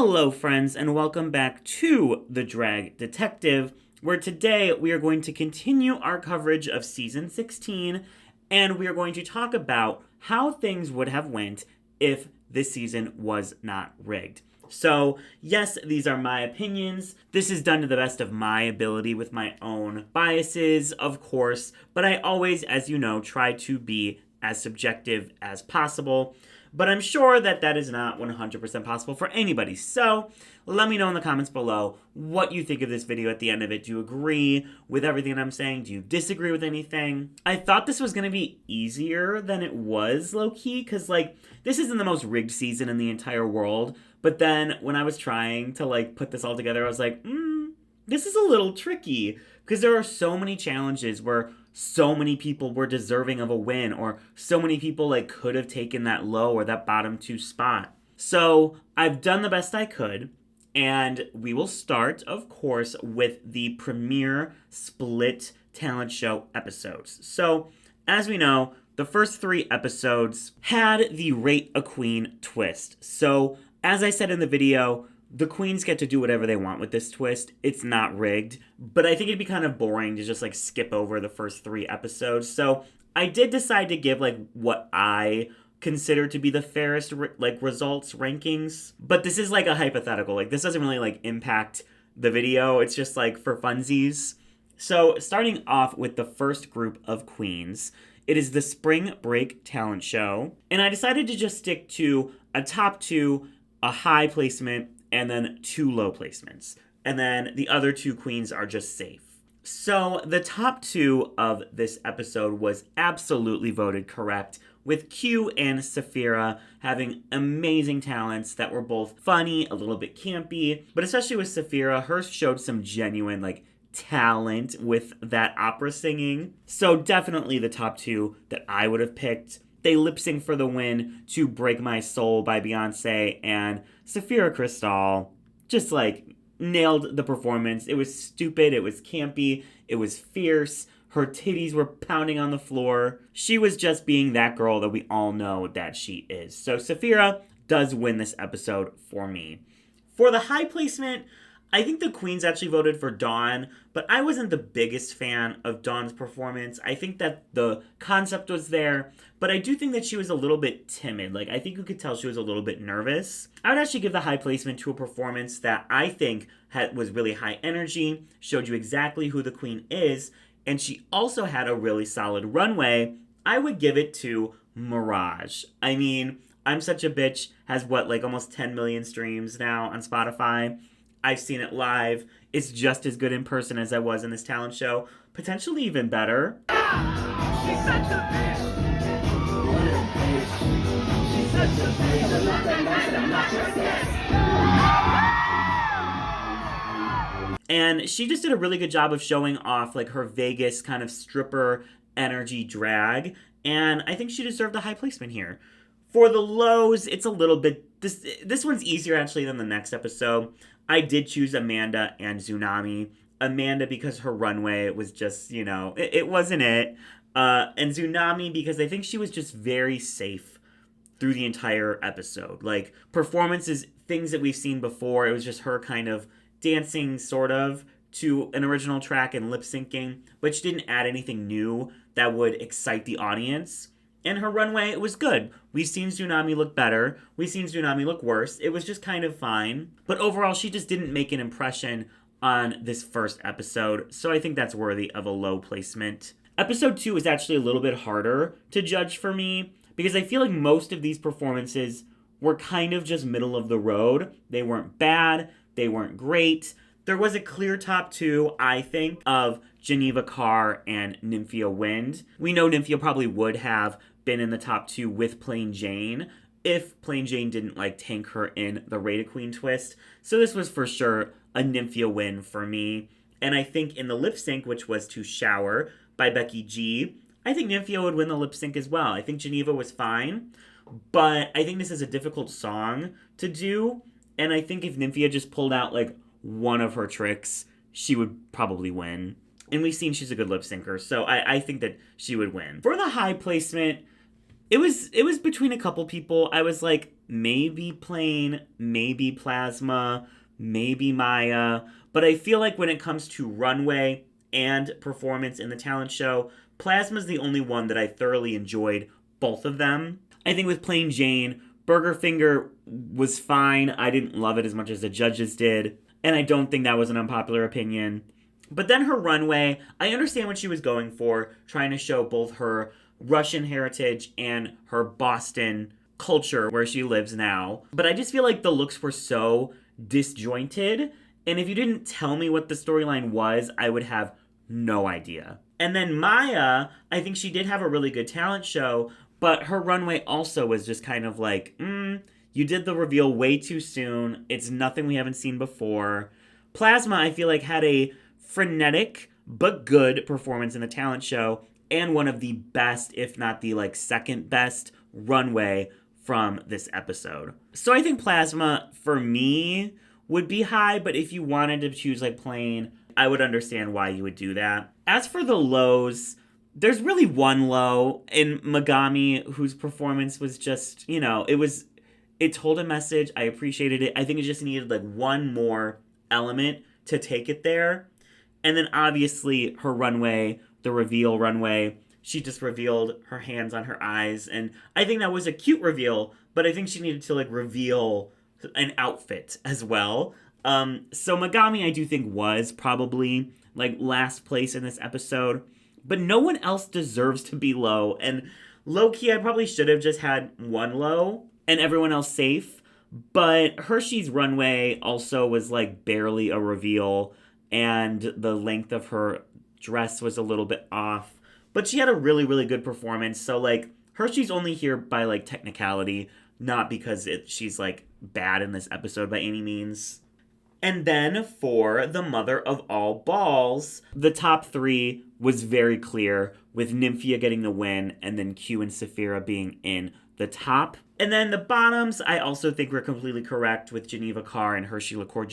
Hello, friends, and welcome back to The Drag Detective, where today we are going to continue our coverage of Season 16, and we are going to talk about how things would have went if this season was not rigged. So, yes, these are my opinions. This is done to the best of my ability with my own biases, of course, but I always, as you know, try to be as subjective as possible. But I'm sure that that is not 100% possible for anybody. So let me know in the comments below what you think of this video at the end of it. Do you agree with everything that I'm saying? Do you disagree with anything? I thought this was going to be easier than it was, low-key, because, this isn't the most rigged season in the entire world. But then when I was trying to, put this all together, I was like, this is a little tricky. Because there are so many challenges where so many people were deserving of a win, or so many people could have taken that low or that bottom 2 spot. So I've done the best I could, and we will start, of course, with the premiere split talent show episodes. So as we know, the first 3 episodes had the Rate a Queen twist. So as I said in the video, the queens get to do whatever they want with this twist. It's not rigged. But I think it'd be kind of boring to just, skip over the first 3 episodes. So I did decide to give, what I consider to be the fairest, results rankings. But this is, a hypothetical. This doesn't really, impact the video. It's just, for funsies. So starting off with the first group of queens, it is the Spring Break Talent Show. And I decided to just stick to a top 2, a high placement, and then 2 low placements. And then the other 2 queens are just safe. So the top 2 of this episode was absolutely voted correct, with Q and Sapphira having amazing talents that were both funny, a little bit campy, but especially with Sapphira, hers showed some genuine, talent with that opera singing. So definitely the top 2 that I would have picked. They lip sync for the win to Break My Soul by Beyonce, and Sapphira Cristal just nailed the performance. It was stupid, it was campy, it was fierce. Her titties were pounding on the floor. She was just being that girl that we all know that she is. So Sapphira does win this episode for me. For the high placement, I think the queens actually voted for Dawn, but I wasn't the biggest fan of Dawn's performance. I think that the concept was there, but I do think that she was a little bit timid. I think you could tell she was a little bit nervous. I would actually give the high placement to a performance that I think was really high energy, showed you exactly who the queen is, and she also had a really solid runway. I would give it to Mirage. I mean, I'm Such a Bitch has almost 10 million streams now on Spotify. I've seen it live. It's just as good in person as I was in this talent show. Potentially even better. She's such a bitch. What a bitch. She's such a bitch. And she just did a really good job of showing off her Vegas kind of stripper energy drag. And I think she deserved a high placement here. For the lows, it's a little bit... This one's easier actually than the next episode. I did choose Amanda and Tsunami. Amanda because her runway was just, it wasn't it. And Tsunami because I think she was just very safe through the entire episode. Performances, things that we've seen before, it was just her kind of dancing, sort of, to an original track and lip-syncing, but she didn't add anything new that would excite the audience. And her runway, it was good. We've seen Tsunami look better. We've seen Tsunami look worse. It was just kind of fine. But overall, she just didn't make an impression on this first episode. So I think that's worthy of a low placement. Episode 2 is actually a little bit harder to judge for me, because I feel like most of these performances were kind of just middle of the road. They weren't bad. They weren't great. There was a clear top 2, I think, of Geneva Carr and Nymphia Wind. We know Nymphia probably would have been in the top 2 with Plain Jane if Plain Jane didn't tank her in the Rate a Queen twist. So this was for sure a Nymphia win for me. And I think in the lip sync, which was to Shower by Becky G, I think Nymphia would win the lip sync as well. I think Geneva was fine, but I think this is a difficult song to do. And I think if Nymphia just pulled out one of her tricks, she would probably win. And we've seen she's a good lip syncer, so I think that she would win. For the high placement, It was between a couple people. I was like, maybe Plain, maybe Plasma, maybe Maya. But I feel like when it comes to runway and performance in the talent show, Plasma's the only one that I thoroughly enjoyed both of them. I think with Plain Jane, Burger Finger was fine. I didn't love it as much as the judges did. And I don't think that was an unpopular opinion. But then her runway, I understand what she was going for, trying to show both her Russian heritage and her Boston culture where she lives now. But I just feel like the looks were so disjointed. And if you didn't tell me what the storyline was, I would have no idea. And then Maya, I think she did have a really good talent show, but her runway also was just kind of like, you did the reveal way too soon. It's nothing we haven't seen before. Plasma, I feel like, had a frenetic but good performance in the talent show and one of the best, if not the second best runway from this episode. So I think Plasma, for me, would be high, but if you wanted to choose Plain, I would understand why you would do that. As for the lows, there's really one low in Megami, whose performance was just, it told a message. I appreciated it. I think it just needed one more element to take it there. And then obviously her runway, the reveal runway, she just revealed her hands on her eyes. And I think that was a cute reveal, but I think she needed to reveal an outfit as well. So Megami, I do think, was probably last place in this episode, but no one else deserves to be low. And low key, I probably should have just had one low and everyone else safe. But Hershey's runway also was barely a reveal, and the length of her dress was a little bit off. But she had a really, really good performance. So Hershey's only here by technicality, not because she's bad in this episode by any means. And then for the mother of all balls, the top three was very clear, with Nymphia getting the win and then Q and Sapphira being in the top. And then the bottoms, I also think we're completely correct, with Geneva Carr and Hershey LaCour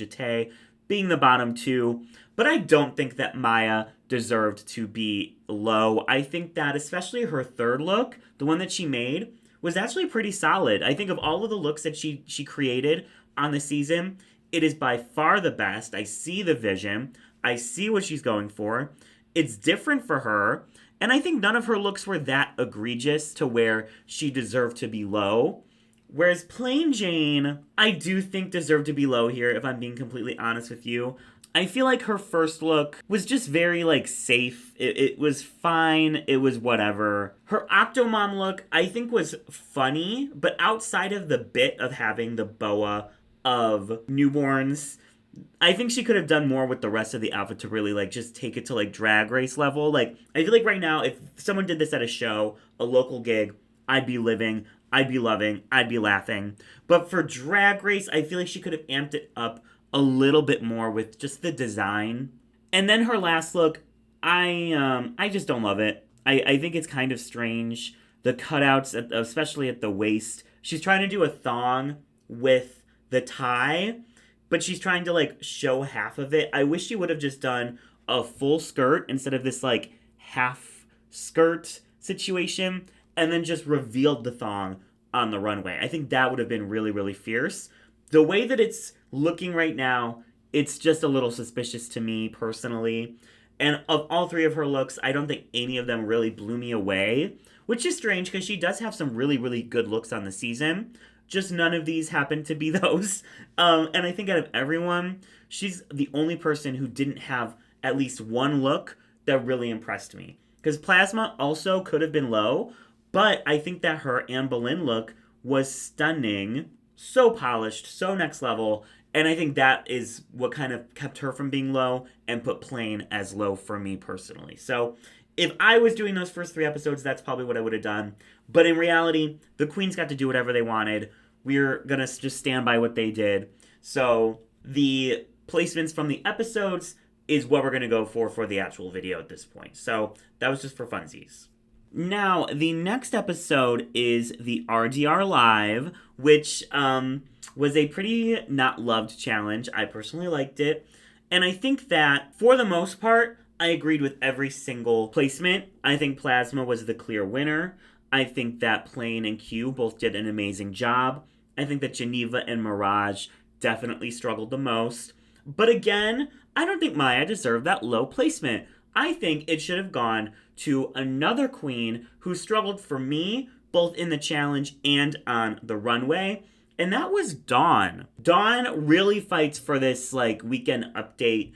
being the bottom two. But I don't think that Maya deserved to be low. I think that especially her third look, the one that she made, was actually pretty solid. I think of all of the looks that she created on the season, it is by far the best. I see the vision. I see what she's going for. It's different for her. And I think none of her looks were that egregious to where she deserved to be low. Whereas Plain Jane, I do think deserved to be low here, if I'm being completely honest with you. I feel like her first look was just very, safe. It was fine. It was whatever. Her Octomom look, I think, was funny. But outside of the bit of having the boa of newborns, I think she could have done more with the rest of the outfit to really, just take it to, Drag Race level. I feel like right now, if someone did this at a show, a local gig, I'd be living, I'd be loving, I'd be laughing. But for Drag Race, I feel like she could have amped it up a little bit more with just the design. And then her last look, I just don't love it. I think it's kind of strange. The cutouts, especially at the waist. She's trying to do a thong with the tie, but she's trying to show half of it. I wish she would have just done a full skirt instead of this half skirt situation, and then just revealed the thong on the runway. I think that would have been really, really fierce. The way that it's looking right now, it's just a little suspicious to me personally. And of all three of her looks, I don't think any of them really blew me away, which is strange because she does have some really, really good looks on the season. Just none of these happen to be those. And I think out of everyone, she's the only person who didn't have at least one look that really impressed me. Because Plasma also could have been low, but I think that her Anne Boleyn look was stunning. So polished, so next level. And I think that is what kind of kept her from being low and put Plain as low for me personally. So if I was doing those first three episodes, that's probably what I would have done. But in reality, the queens got to do whatever they wanted. We're going to just stand by what they did. So the placements from the episodes is what we're going to go for the actual video at this point. So that was just for funsies. Now, the next episode is the RDR Live, which was a pretty not loved challenge. I personally liked it. And I think that, for the most part, I agreed with every single placement. I think Plasma was the clear winner. I think that Plain and Q both did an amazing job. I think that Geneva and Mirage definitely struggled the most. But again, I don't think Maya deserved that low placement. I think it should have gone to another queen who struggled for me both in the challenge and on the runway, and that was Dawn. Dawn really fights for this like weekend update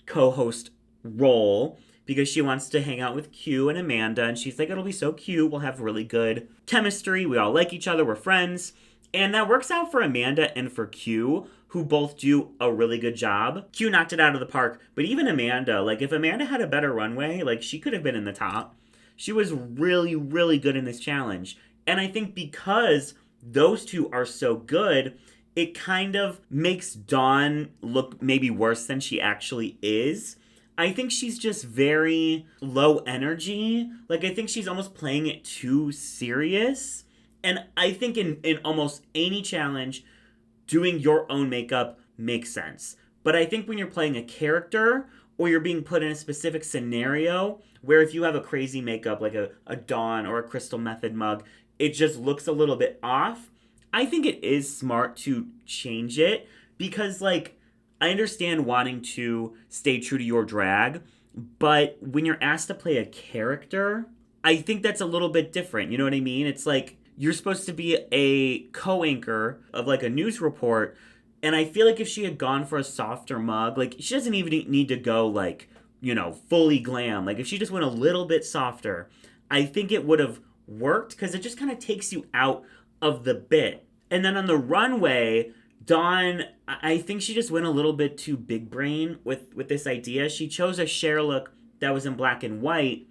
co-host role because she wants to hang out with Q and Amanda, and she's like, it'll be so cute, we'll have really good chemistry, we all like each other, we're friends. And that works out for Amanda and for Q, who both do a really good job. Q knocked it out of the park, but even Amanda, like if Amanda had a better runway, like she could have been in the top. She was really, really good in this challenge. And I think because those two are so good, it kind of makes Dawn look maybe worse than she actually is. I think she's just very low energy. Like, I think she's almost playing it too serious. And I think in almost any challenge, doing your own makeup makes sense. But I think when you're playing a character or you're being put in a specific scenario where if you have a crazy makeup like a Dawn or a Cristal Method mug, it just looks a little bit off. I think it is smart to change it because, like, I understand wanting to stay true to your drag, but when you're asked to play a character, I think that's a little bit different. You know what I mean? It's like you're supposed to be a co-anchor of like a news report, and I feel like if she had gone for a softer mug, like she doesn't even need to go like, you know, fully glam. Like if she just went a little bit softer, I think it would have worked because it just kind of takes you out of the bit. And then on the runway, Dawn, I think she just went a little bit too big brain with this idea. She chose a Cher look that was in black and white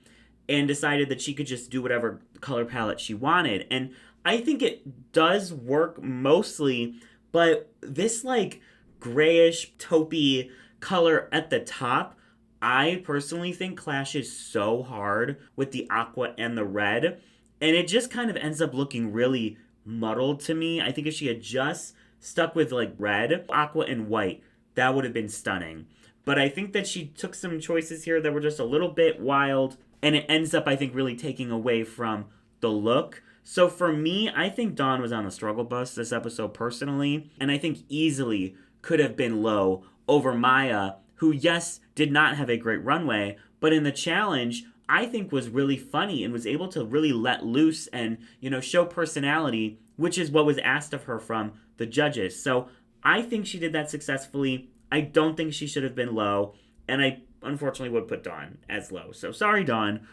and decided that she could just do whatever color palette she wanted. And I think it does work mostly, but this like grayish taupey color at the top, I personally think clashes so hard with the aqua and the red. And it just kind of ends up looking really muddled to me. I think if she had just stuck with like red, aqua, and white, that would have been stunning. But I think that she took some choices here that were just a little bit wild, and it ends up, I think, really taking away from the look. So for me, I think Dawn was on the struggle bus this episode personally, and I think easily could have been low over Maya, who, yes, did not have a great runway, but in the challenge, I think was really funny and was able to really let loose and, you know, show personality, which is what was asked of her from the judges. So I think she did that successfully. I don't think she should have been low, and I unfortunately would put Dawn as low. So sorry, Dawn.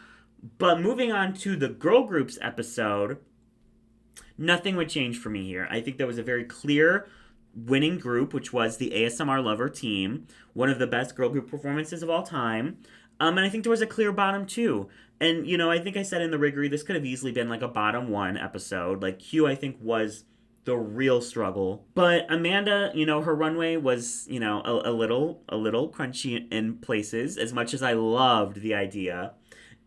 But moving on to the girl groups episode, nothing would change for me here. I think there was a very clear winning group, which was the ASMR Lover team, one of the best girl group performances of all time. And I think there was a clear bottom two. And, you know, I think I said in the riggory, this could have easily been like a bottom one episode. Like Q, I think, was the real struggle. But Amanda, you know, her runway was, you know, a little crunchy in places, as much as I loved the idea.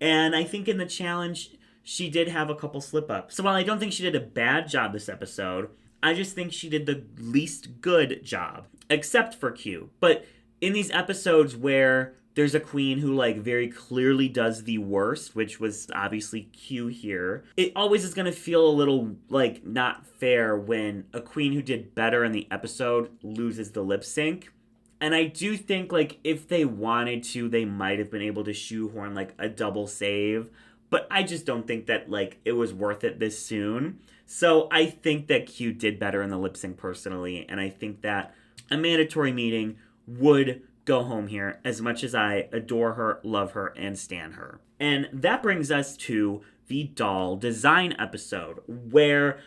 And I think in the challenge, she did have a couple slip-ups. So while I don't think she did a bad job this episode, I just think she did the least good job, except for Q. But in these episodes where there's a queen who, like, very clearly does the worst, which was obviously Q here, it always is going to feel a little, like, not fair when a queen who did better in the episode loses the lip sync. And I do think, like, if they wanted to, they might have been able to shoehorn, like, a double save. But I just don't think that, like, it was worth it this soon. So I think that Q did better in the lip sync personally. And I think that a mandatory meeting would go home here, as much as I adore her, love her, and stan her. And that brings us to the doll design episode, where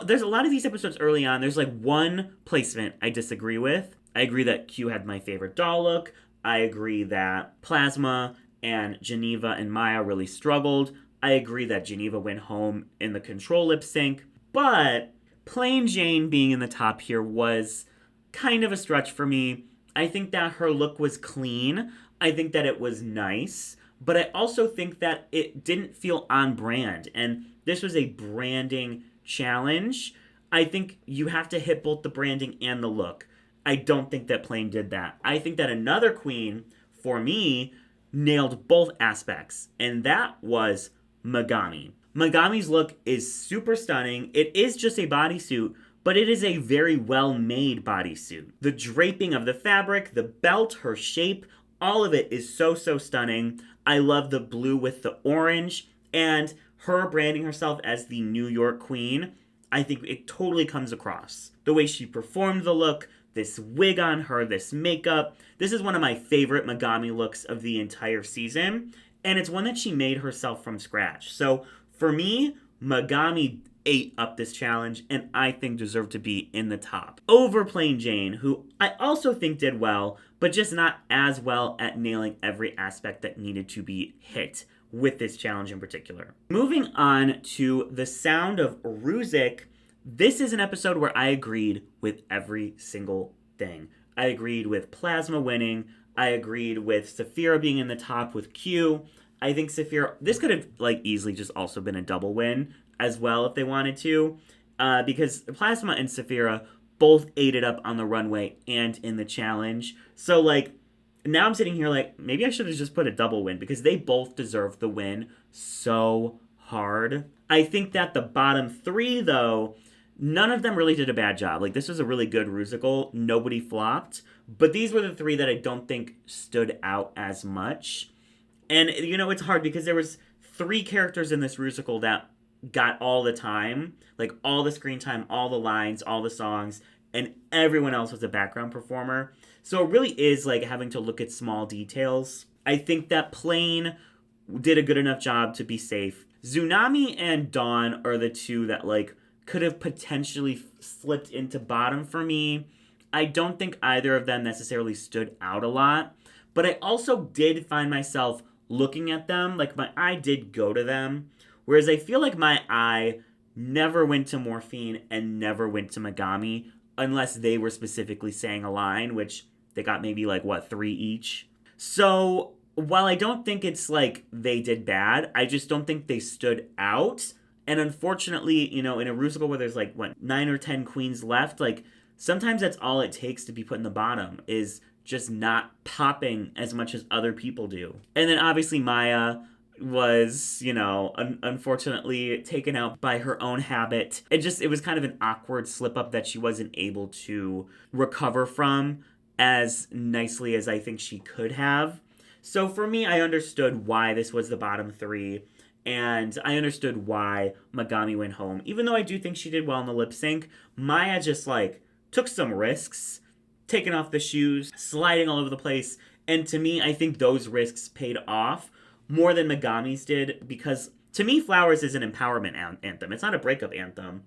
there's a lot of these episodes early on, there's like one placement I disagree with. I agree that Q had my favorite doll look. I agree that Plasma and Geneva and Maya really struggled. I agree that Geneva went home in the control lip sync. But Plain Jane being in the top here was kind of a stretch for me. I think that her look was clean. I think that it was nice. But I also think that it didn't feel on brand. And this was a branding challenge. I think you have to hit both the branding and the look. I don't think that Plain did that. I think that another queen, for me, nailed both aspects. And that was Megami. Megami's look is super stunning. It is just a bodysuit, but it is a very well-made bodysuit. The draping of the fabric, the belt, her shape, all of it is so, so stunning. I love the blue with the orange, and her branding herself as the New York Queen. I think it totally comes across. The way she performed the look, this wig on her, this makeup. This is one of my favorite Megami looks of the entire season, and it's one that she made herself from scratch. So for me, Megami ate up this challenge, and I think deserved to be in the top. Over Plain Jane, who I also think did well, but just not as well at nailing every aspect that needed to be hit with this challenge in particular. Moving on to the sound of Ruzik, this is an episode where I agreed with every single thing. I agreed with Plasma winning. I agreed with Sapphira being in the top with Q. I think Sapphira, this could have easily just also been a double win as well if they wanted to, because Plasma and Sapphira both ate it up on the runway and in the challenge. So now I'm sitting here maybe I should have just put a double win because they both deserve the win so hard. I think that the bottom three, though, none of them really did a bad job. This was a really good Rusical. Nobody flopped. But these were the three that I don't think stood out as much. And, it's hard because there was 3 characters in this Rusical that got all the time. All the screen time, all the lines, all the songs. And everyone else was a background performer. So it really is having to look at small details. I think that Plain did a good enough job to be safe. Tsunami and Dawn are the two that could have potentially slipped into bottom for me. I don't think either of them necessarily stood out a lot, but I also did find myself looking at them, my eye did go to them, whereas I feel like my eye never went to Morphine and never went to Megami unless they were specifically saying a line, which they got maybe 3 each. So while I don't think it's they did bad, I just don't think they stood out. And unfortunately, in a Rusical where there's 9 or 10 queens left, sometimes that's all it takes to be put in the bottom is just not popping as much as other people do. And then obviously Maya was, unfortunately taken out by her own habit. It was kind of an awkward slip up that she wasn't able to recover from as nicely as I think she could have. So for me, I understood why this was the bottom 3. And I understood why Megami went home. Even though I do think she did well in the lip sync, Maya just took some risks, taking off the shoes, sliding all over the place. And to me, I think those risks paid off more than Megami's did, because to me, Flowers is an empowerment anthem. It's not a breakup anthem.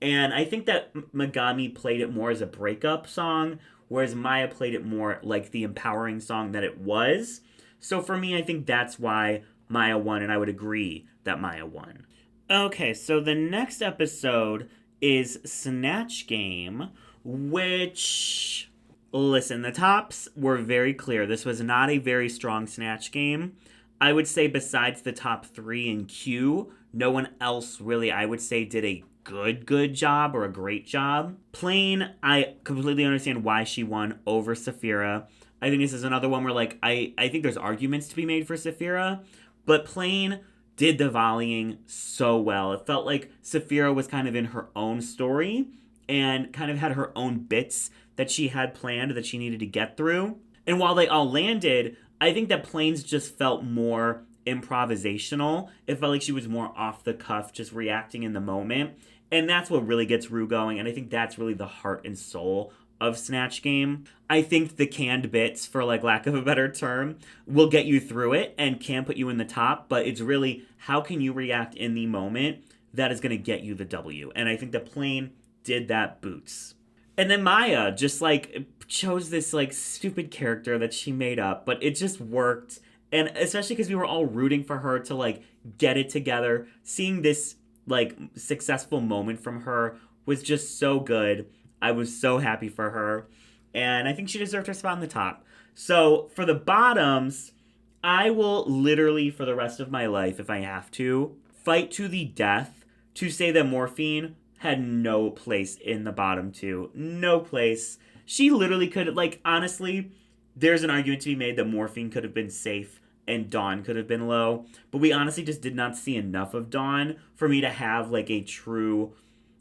And I think that Megami played it more as a breakup song, whereas Maya played it more like the empowering song that it was. So for me, I think that's why Maya won, and I would agree that Maya won. Okay, so the next episode is Snatch Game, which, listen, the tops were very clear. This was not a very strong Snatch Game. I would say besides the top 3 in Q, no one else really, I would say, did a good job or a great job. Plain, I completely understand why she won over Sapphira. I think this is another one where I think there's arguments to be made for Sapphira, but Plain did the volleying so well. It felt like Sapphira was kind of in her own story and kind of had her own bits that she had planned that she needed to get through. And while they all landed, I think that Plain's just felt more improvisational. It felt like she was more off the cuff, just reacting in the moment. And that's what really gets Rue going. And I think that's really the heart and soul of Snatch Game. I think the canned bits, for lack of a better term, will get you through it and can put you in the top, but it's really how can you react in the moment that is going to get you the W. And I think that Plain did that boots. And then Maya just chose this stupid character that she made up, but it just worked. And especially because we were all rooting for her to get it together. Seeing this successful moment from her was just so good. I was so happy for her, and I think she deserved her spot on the top. So for the bottoms, I will literally, for the rest of my life, if I have to, fight to the death to say that Morphine had no place in the bottom 2. No place. She literally could, honestly, there's an argument to be made that Morphine could have been safe and Dawn could have been low. But we honestly just did not see enough of Dawn for me to have like a true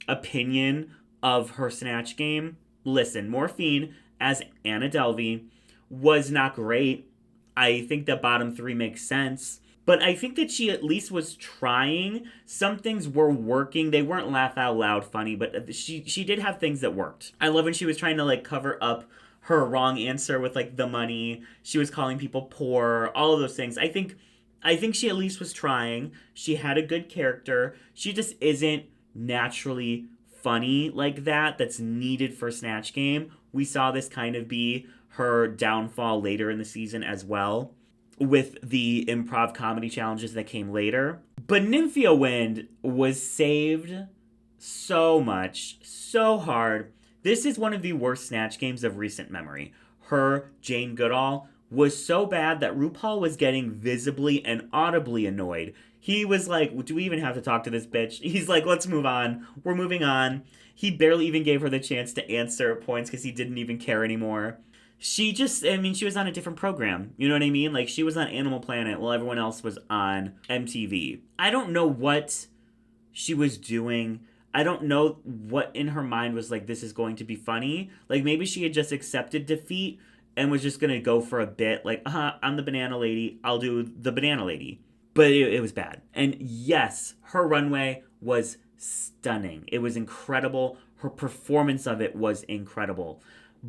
opinion of her Snatch game. Listen, Morphine as Anna Delvey was not great. I think that bottom three makes sense. But I think that she at least was trying. Some things were working. They weren't laugh out loud funny, but she did have things that worked. I love when she was trying to like cover up her wrong answer with like the money. She was calling people poor, all of those things. I think she at least was trying. She had a good character. She just isn't naturally funny like that. That's needed for Snatch Game. We saw this kind of be her downfall later in the season as well, with the improv comedy challenges that came later. But Nymphia Wind was saved so much, so hard. This is one of the worst Snatch Games of recent memory. Her Jane Goodall was so bad that RuPaul was getting visibly and audibly annoyed. He was like, do we even have to talk to this bitch? He's like, let's move on. We're moving on. He barely even gave her the chance to answer points because he didn't even care anymore. She just, I mean, she was on a different program. You know what I mean? Like, she was on Animal Planet while everyone else was on MTV. I don't know what she was doing. I don't know what in her mind was like, this is going to be funny. Like, maybe she had just accepted defeat and was just going to go for a bit. Like, I'm the banana lady. I'll do the banana lady. But it was bad. And yes, her runway was stunning. It was incredible. Her performance of it was incredible.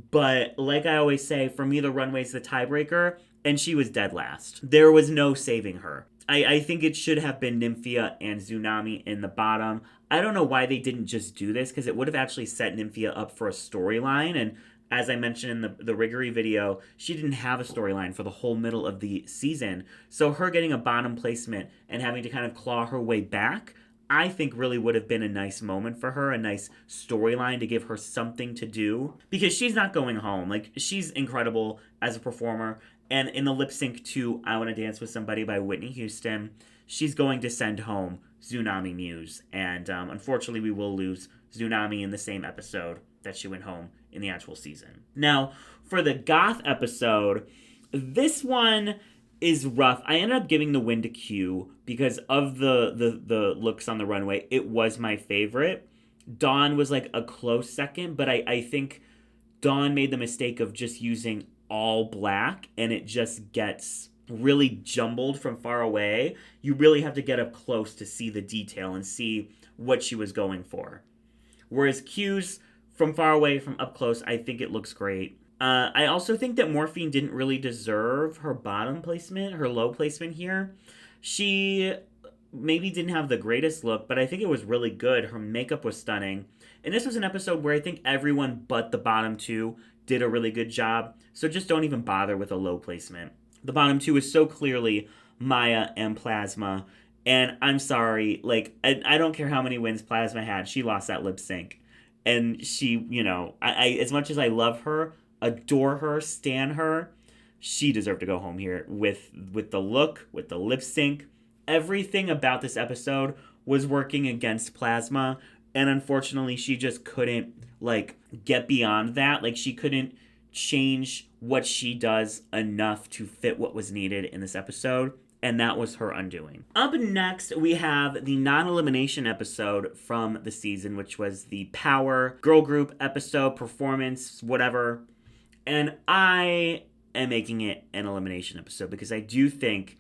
But like I always say, for me, the runway's the tiebreaker, and she was dead last. There was no saving her. I think it should have been Nymphia and Tsunami in the bottom. I don't know why they didn't just do this, because it would have actually set Nymphia up for a storyline. And as I mentioned in the riggory video, she didn't have a storyline for the whole middle of the season. So her getting a bottom placement and having to kind of claw her way back, I think really would have been a nice moment for her, a nice storyline to give her something to do, because she's not going home. Like, she's incredible as a performer. And in the lip sync to I Want to Dance with Somebody by Whitney Houston, she's going to send home Tsunami Muse. And unfortunately, we will lose Tsunami in the same episode that she went home in the actual season. Now, for the goth episode, this one is rough. I ended up giving the win to Q because of the looks on the runway. It was my favorite. Dawn was like a close second, but I think Dawn made the mistake of just using all black, and it just gets really jumbled from far away. You really have to get up close to see the detail and see what she was going for. Whereas Q's from far away, from up close, I think it looks great. I also think that Morphine didn't really deserve her bottom placement, her low placement here. She maybe didn't have the greatest look, but I think it was really good. Her makeup was stunning. And this was an episode where I think everyone but the bottom two did a really good job. So just don't even bother with a low placement. The bottom two is so clearly Maya and Plasma. And I'm sorry, like, I don't care how many wins Plasma had. She lost that lip sync. And she, you know, I as much as I love her, adore her, stan her, she deserved to go home here with the look, with the lip sync. Everything about this episode was working against Plasma, and unfortunately she just couldn't like get beyond that. Like, she couldn't change what she does enough to fit what was needed in this episode, and that was her undoing. Up next, we have the non-elimination episode from the season, which was the Power Girl Group episode, performance, whatever. And I am making it an elimination episode because I do think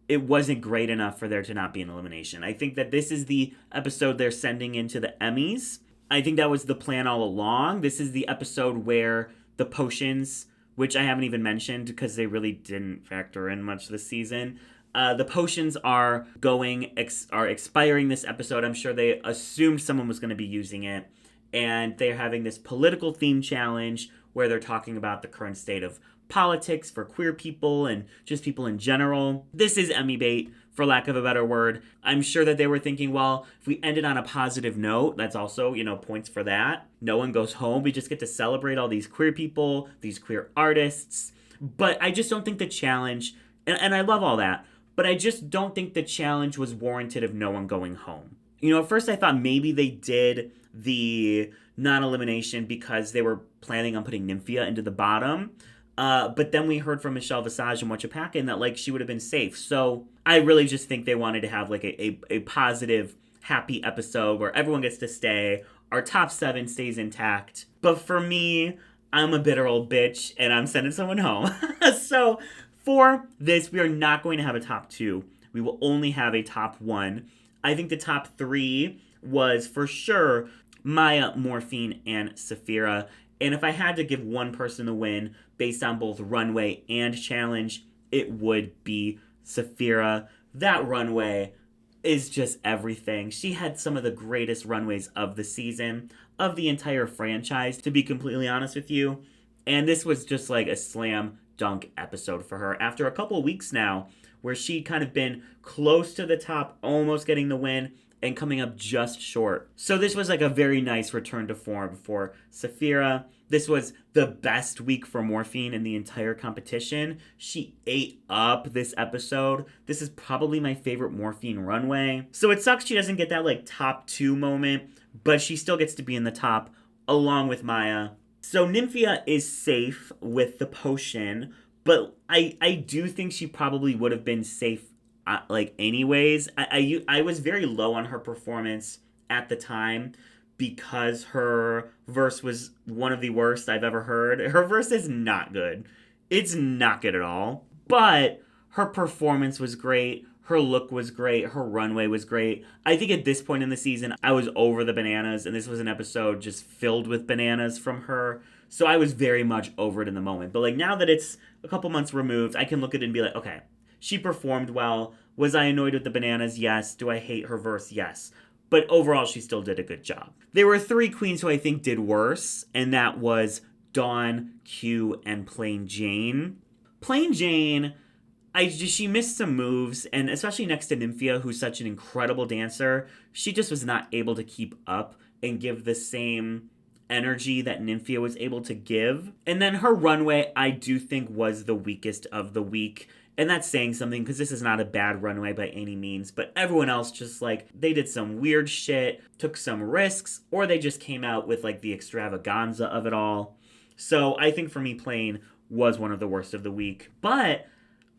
it wasn't great enough for there to not be an elimination. I think that this is the episode they're sending into the Emmys. I think that was the plan all along. This is the episode where the potions, which I haven't even mentioned because they really didn't factor in much this season, the potions are expiring this episode. I'm sure they assumed someone was going to be using it. And they're having this political theme challenge where they're talking about the current state of politics for queer people and just people in general. This is Emmy bait, for lack of a better word. I'm sure that they were thinking, well, if we ended on a positive note, that's also, you know, points for that. No one goes home. We just get to celebrate all these queer people, these queer artists. But I just don't think the challenge, and I love all that, but I just don't think the challenge was warranted of no one going home. You know, at first I thought maybe they did the non-elimination because they were planning on putting Nymphia into the bottom. But then we heard from Michelle Visage and Wachapaka that like she would have been safe. So I really just think they wanted to have like a positive, happy episode where everyone gets to stay. Our top 7 stays intact. But for me, I'm a bitter old bitch and I'm sending someone home. So for this, we are not going to have a top 2. We will only have a top 1. I think the top 3 was for sure Maya, Morphine, and Sapphira. And if I had to give one person the win based on both runway and challenge, it would be Sapphira. That runway is just everything. She had some of the greatest runways of the season, of the entire franchise, to be completely honest with you. And this was just like a slam dunk episode for her. After a couple weeks now, where she'd kind of been close to the top, almost getting the win, and coming up just short. So this was like a very nice return to form for Sapphira. This was the best week for Morphine in the entire competition. She ate up this episode. This is probably my favorite Morphine runway. So it sucks she doesn't get that like top 2 moment, but she still gets to be in the top along with Maya. So Nymphia is safe with the potion, but I do think she probably would have been safe like anyways. I was very low on her performance at the time because her verse was one of the worst I've ever heard. Her verse is not good. It's not good at all. But her performance was great. Her look was great. Her runway was great. I think at this point in the season, I was over the bananas, and this was an episode just filled with bananas from her. So I was very much over it in the moment. But like now that it's a couple months removed, I can look at it and be like, okay, she performed well. Was I annoyed with the bananas? Yes. Do I hate her verse? Yes. But overall, she still did a good job. There were 3 queens who I think did worse, and that was Dawn, Q, and Plain Jane. Plain Jane, she missed some moves, and especially next to Nymphia, who's such an incredible dancer, she just was not able to keep up and give the same energy that Nymphia was able to give. And then her runway, I do think, was the weakest of the week. And that's saying something because this is not a bad runway by any means, but everyone else just like, they did some weird shit, took some risks, or they just came out with like the extravaganza of it all. So I think for me, Plain was one of the worst of the week. But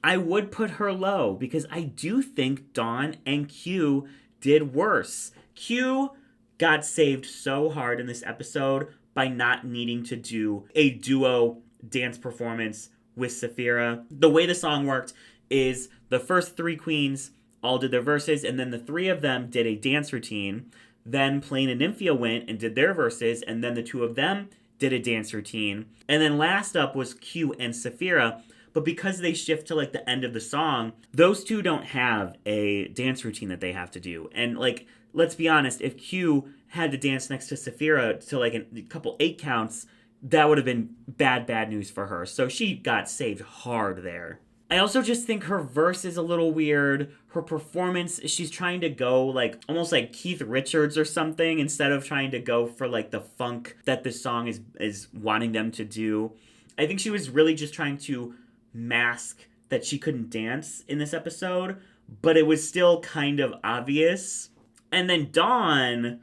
I would put her low because I do think Dawn and Q did worse. Q got saved so hard in this episode by not needing to do a duo dance performance with Sapphira. The way the song worked is the first 3 queens all did their verses, and then the 3 of them did a dance routine. Then Plain and Nymphia went and did their verses, and then the 2 of them did a dance routine. And then last up was Q and Sapphira. But because they shift to like the end of the song, those 2 don't have a dance routine that they have to do. And like, let's be honest, if Q had to dance next to Sapphira to like a couple 8 counts, that would have been bad news for her. So she got saved hard there. I also just think her verse is a little weird. Her performance, she's trying to go like almost like Keith Richards or something instead of trying to go for like the funk that this song is wanting them to do. I think she was really just trying to mask that she couldn't dance in this episode, but it was still kind of obvious. And then Dawn,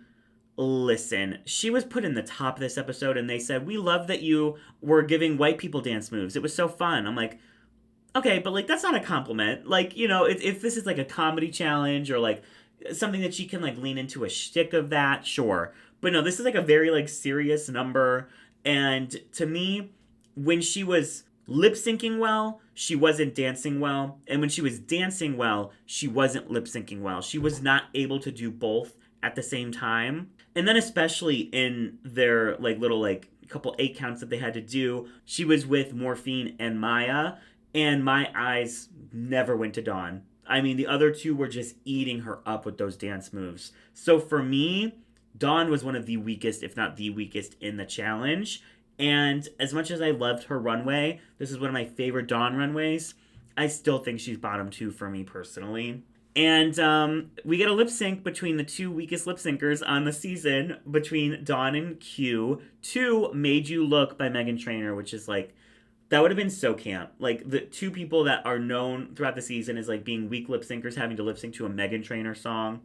listen, she was put in the top of this episode and they said, we love that you were giving white people dance moves. It was so fun. I'm like, okay, but like, that's not a compliment. Like, you know, if this is like a comedy challenge or like something that she can like lean into a shtick of that, sure. But no, this is like a very like serious number. And to me, when she was lip syncing well, she wasn't dancing well. And when she was dancing well, she wasn't lip syncing well. She was not able to do both at the same time. And then especially in their like little like couple 8 counts that they had to do, she was with Morphine and Maya, and my eyes never went to Dawn. I mean, the other 2 were just eating her up with those dance moves. So for me, Dawn was one of the weakest, if not the weakest, in the challenge. And as much as I loved her runway, this is one of my favorite Dawn runways, I still think she's bottom 2 for me personally. And we get a lip sync between the 2 weakest lip syncers on the season, between Dawn and Q, to Made You Look by Meghan Trainor, which is like, that would have been so camp. Like, the 2 people that are known throughout the season as like being weak lip syncers having to lip sync to a Meghan Trainor song.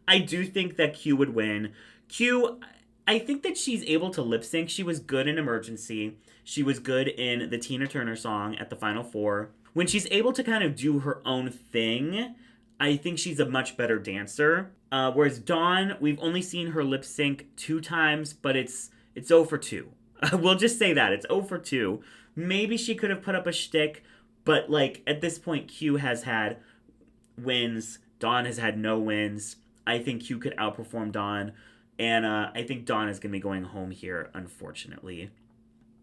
I do think that Q would win. Q, I think that she's able to lip sync. She was good in Emergency. She was good in the Tina Turner song at the Final Four. When she's able to kind of do her own thing, I think she's a much better dancer. Whereas Dawn, we've only seen her lip sync 2 times, but it's 0 for 2. We'll just say that. It's 0 for 2. Maybe she could have put up a shtick, but like at this point, Q has had wins. Dawn has had no wins. I think Q could outperform Dawn. And I think Dawn is going to be going home here, unfortunately.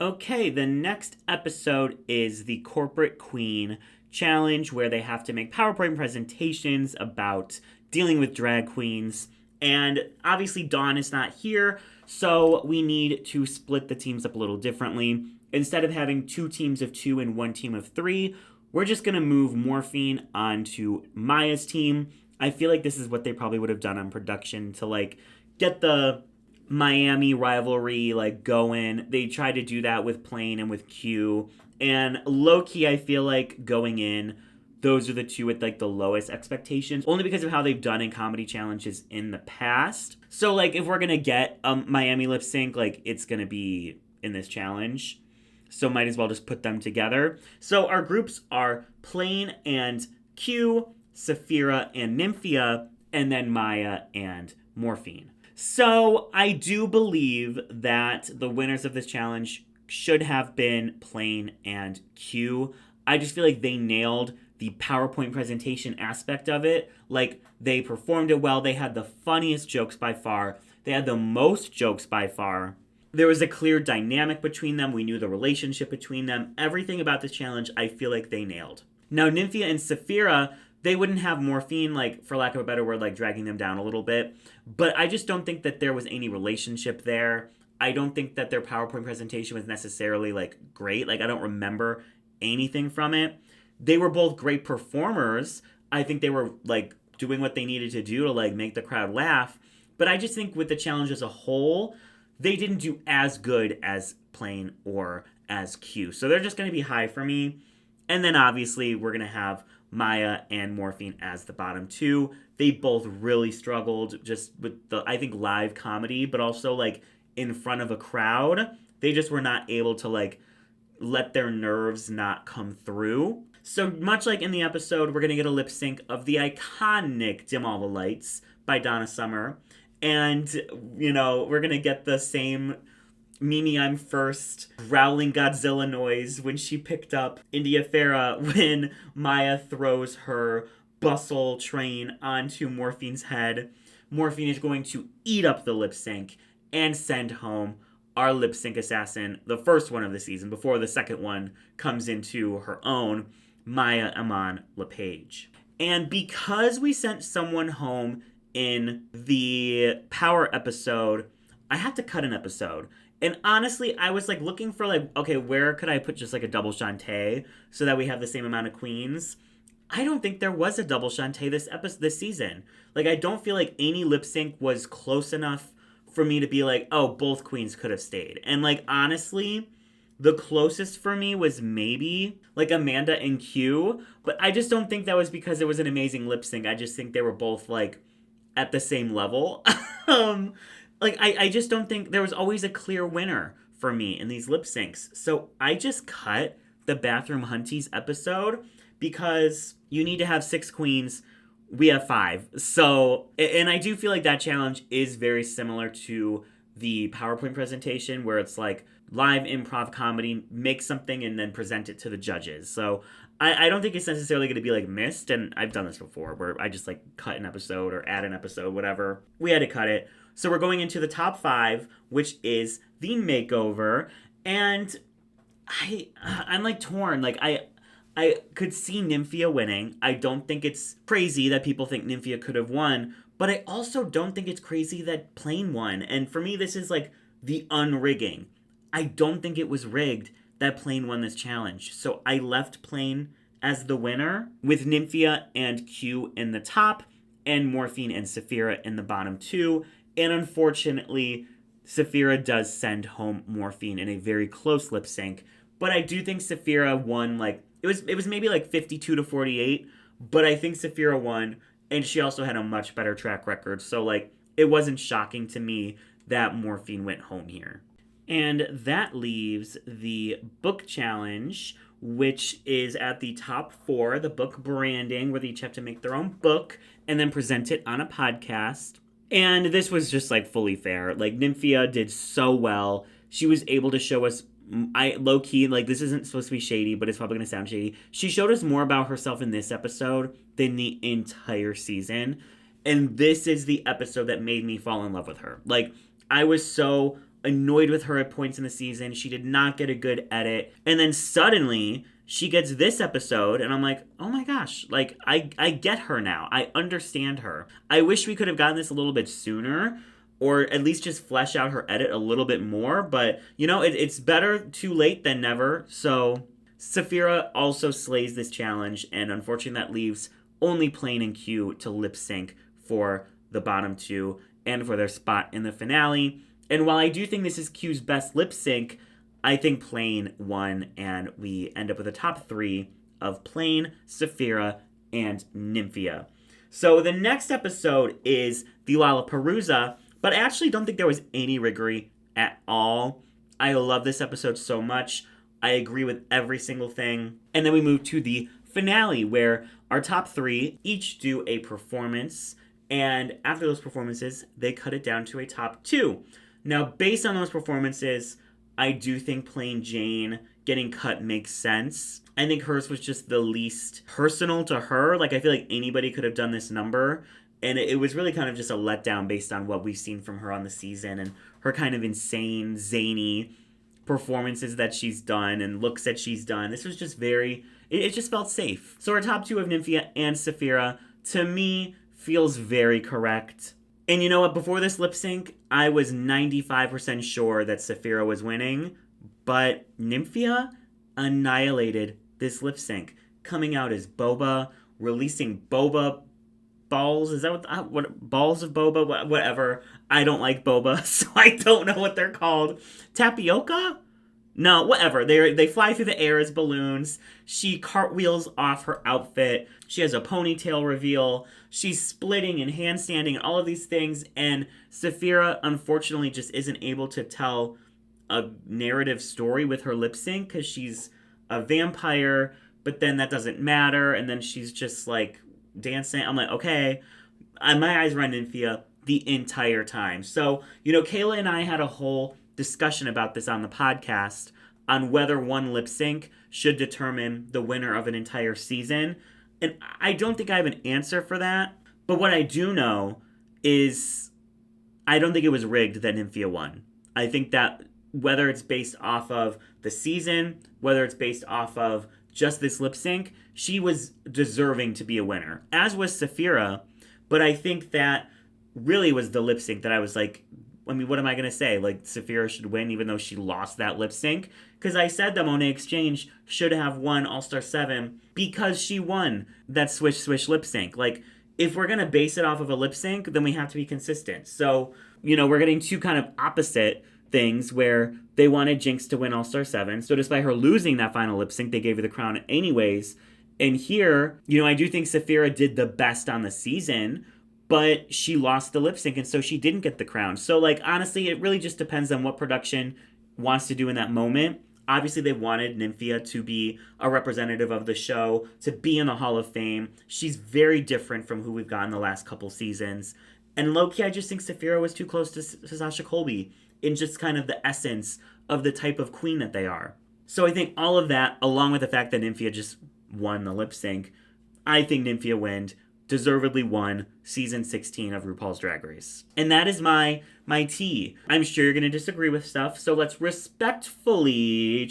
Okay, the next episode is the Corporate Queen Challenge, where they have to make PowerPoint presentations about dealing with drag queens. And obviously Dawn is not here, so we need to split the teams up a little differently. Instead of having 2 teams of 2 and 1 team of 3, we're just going to move Morphine onto Maya's team. I feel like this is what they probably would have done on production to like get the Miami rivalry like going. They tried to do that with Plane and with Q. And low-key, I feel like going in, those are the 2 with like the lowest expectations, only because of how they've done in comedy challenges in the past. So like if we're gonna get Miami lip sync, like it's gonna be in this challenge. So might as well just put them together. So our groups are Plane and Q, Sapphira and Nymphia, and then Maya and Morphine. So I do believe that the winners of this challenge should have been Plane and Q. I just feel like they nailed the PowerPoint presentation aspect of it. Like, they performed it well. They had the funniest jokes by far. They had the most jokes by far. There was a clear dynamic between them. We knew the relationship between them. Everything about this challenge, I feel like they nailed. Now, Nymphia and Sapphira, they wouldn't have Morphine, like, for lack of a better word, like, dragging them down a little bit. But I just don't think that there was any relationship there. I don't think that their PowerPoint presentation was necessarily, like, great. Like, I don't remember anything from it. They were both great performers. I think they were, like, doing what they needed to do to, like, make the crowd laugh. But I just think with the challenge as a whole, they didn't do as good as Plane or as Q. So they're just going to be high for me. And then, obviously, we're going to have Maya and Morphine as the bottom 2. They both really struggled just with the, I think, live comedy, but also, like, in front of a crowd. They just were not able to, like, let their nerves not come through. So much like in the episode, we're going to get a lip sync of the iconic Dim All the Lights by Donna Summer. And, you know, we're going to get the same Mimi I'm First growling Godzilla noise when she picked up India Farah when Maya throws her bustle train onto Morphine's head. Morphine is going to eat up the lip sync and send home our lip sync assassin, the first one of the season, before the second one comes into her own, Maya Iman LePage. And because we sent someone home in the Power episode, I had to cut an episode. And honestly, I was like looking for like, okay, where could I put just like a double Shantae so that we have the same amount of queens? I don't think there was a double Shantae this season. Like, I don't feel like any lip sync was close enough for me to be like, oh, both queens could have stayed. And like, honestly, the closest for me was maybe like Amanda and Q, but I just don't think that was because it was an amazing lip sync. I just think they were both like at the same level. Like, I just don't think there was always a clear winner for me in these lip syncs. So I just cut the Bathroom Hunties episode because you need to have 6 queens. We have 5. So, and I do feel like that challenge is very similar to the PowerPoint presentation where it's like live improv comedy, make something and then present it to the judges. So I don't think it's necessarily going to be like missed. And I've done this before where I just like cut an episode or add an episode, whatever. We had to cut it. So we're going into the top 5, which is the makeover. And I'm like torn. Like I could see Nymphia winning. I don't think it's crazy that people think Nymphia could have won, but I also don't think it's crazy that Plane won. And for me, this is like the unrigging. I don't think it was rigged that Plane won this challenge. So I left Plane as the winner with Nymphia and Q in the top and Morphine and Sapphira in the bottom 2. And unfortunately, Sapphira does send home Morphine in a very close lip sync. But I do think Sapphira won, like, it was maybe like 52-48, but I think Sapphira won, and she also had a much better track record. So, like, it wasn't shocking to me that morphine went home here. And that leaves the book challenge, which is at the top 4, the book branding, where they each have to make their own book and then present it on a podcast. And this was just like fully fair. Like, Nymphia did so well. She was able to show us, low key, like, this isn't supposed to be shady, but it's probably going to sound shady. She showed us more about herself in this episode than the entire season. And this is the episode that made me fall in love with her. Like, I was so annoyed with her at points in the season. She did not get a good edit. And then suddenly she gets this episode and I'm like, oh my gosh, like I get her now. I understand her. I wish we could have gotten this a little bit sooner, or at least just flesh out her edit a little bit more. But, you know, it's better too late than never. So Sapphira also slays this challenge, and unfortunately that leaves only Plain and Q to lip sync for the bottom 2 and for their spot in the finale. And while I do think this is Q's best lip sync, I think Plain won, and we end up with a top 3 of Plain, Sapphira, and Nymphia. So the next episode is the Lollapalooza, but I actually don't think there was any riggory at all. I love this episode so much. I agree with every single thing. And then we move to the finale, where our top 3 each do a performance, and after those performances, they cut it down to a top 2. Now, based on those performances, I do think Plain Jane getting cut makes sense. I think hers was just the least personal to her. Like, I feel like anybody could have done this number, and it was really kind of just a letdown based on what we've seen from her on the season and her kind of insane, zany performances that she's done and looks that she's done. This was just it just felt safe. So our top 2 of Nymphia and Sapphira, to me, feels very correct. And you know what? Before this lip sync, I was 95% sure that Sapphira was winning, but Nymphia annihilated this lip sync, coming out as Boba, releasing Boba balls. Is that what balls of Boba? Whatever. I don't like Boba, so I don't know what they're called. Tapioca? No, whatever. They fly through the air as balloons. She cartwheels off her outfit. She has a ponytail reveal. She's splitting and handstanding and all of these things. And Sapphira, unfortunately, just isn't able to tell a narrative story with her lip sync because she's a vampire, but then that doesn't matter. And then she's just like dancing. I'm like, okay. My eyes were on Nymphia the entire time. So, you know, Kayla and I had a whole discussion about this on the podcast on whether one lip sync should determine the winner of an entire season. And I don't think I have an answer for that. But what I do know is I don't think it was rigged that Nymphia won. I think that whether it's based off of the season, whether it's based off of just this lip sync, she was deserving to be a winner, as was Sapphira. But I think that really was the lip sync that I was like, I mean, what am I going to say? Like, Sapphira should win even though she lost that lip sync? Because I said that Monet Exchange should have won All-Star 7 because she won that Swish Swish lip sync. Like, if we're going to base it off of a lip sync, then we have to be consistent. So, you know, we're getting two kind of opposite things where they wanted Jinx to win All-Star 7. So despite her losing that final lip sync, they gave her the crown anyways. And here, you know, I do think Sapphira did the best on the season, but she lost the lip sync, and so she didn't get the crown. So, like, honestly, it really just depends on what production wants to do in that moment. Obviously, they wanted Nymphia to be a representative of the show, to be in the Hall of Fame. She's very different from who we've gotten the last couple seasons. And low-key, I just think Sapphira was too close to Sasha Colby in just kind of the essence of the type of queen that they are. So I think all of that, along with the fact that Nymphia just won the lip sync, I think Nymphia Wind deservedly won season 16 of RuPaul's Drag Race. And that is my tea. I'm sure you're going to disagree with stuff, so let's respectfully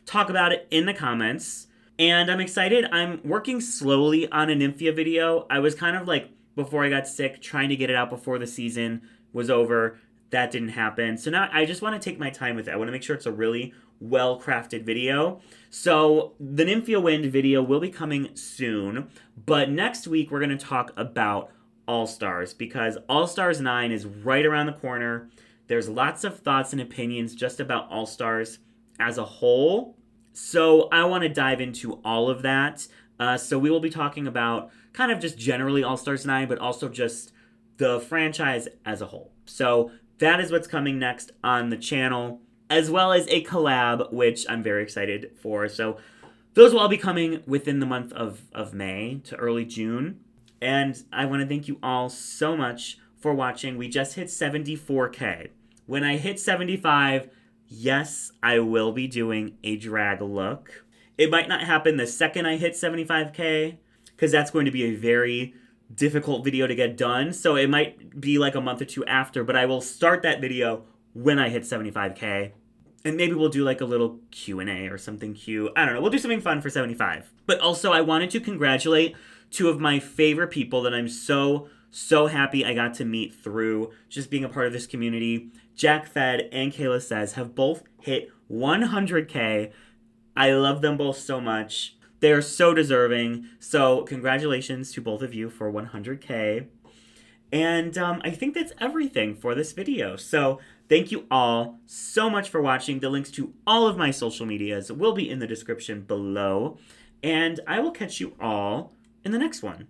talk about it in the comments. And I'm excited. I'm working slowly on a Nymphia video. I was kind of like, before I got sick, trying to get it out before the season was over. That didn't happen. So now I just want to take my time with it. I want to make sure it's a really well-crafted video. So the Nymphia Wind video will be coming soon, but next week we're going to talk about All-Stars because All-Stars 9 is right around the corner. There's lots of thoughts and opinions just about All-Stars as a whole. So I want to dive into all of that. So we will be talking about kind of just generally All-Stars 9, but also just the franchise as a whole. So that is what's coming next on the channel, as well as a collab, which I'm very excited for. So those will all be coming within the month of May to early June. And I want to thank you all so much for watching. We just hit 74K. When I hit 75, yes, I will be doing a drag look. It might not happen the second I hit 75K, because that's going to be a very difficult video to get done. So it might be like a month or two after, but I will start that video when I hit 75K. And maybe we'll do like a little Q&A or something cute. I don't know. We'll do something fun for 75. But also, I wanted to congratulate two of my favorite people that I'm so happy I got to meet through just being a part of this community. Jack Fed and Kayla Says have both hit 100K. I love them both so much. They are so deserving. So congratulations to both of you for 100K. And I think that's everything for this video. So thank you all so much for watching. The links to all of my social medias will be in the description below. And I will catch you all in the next one.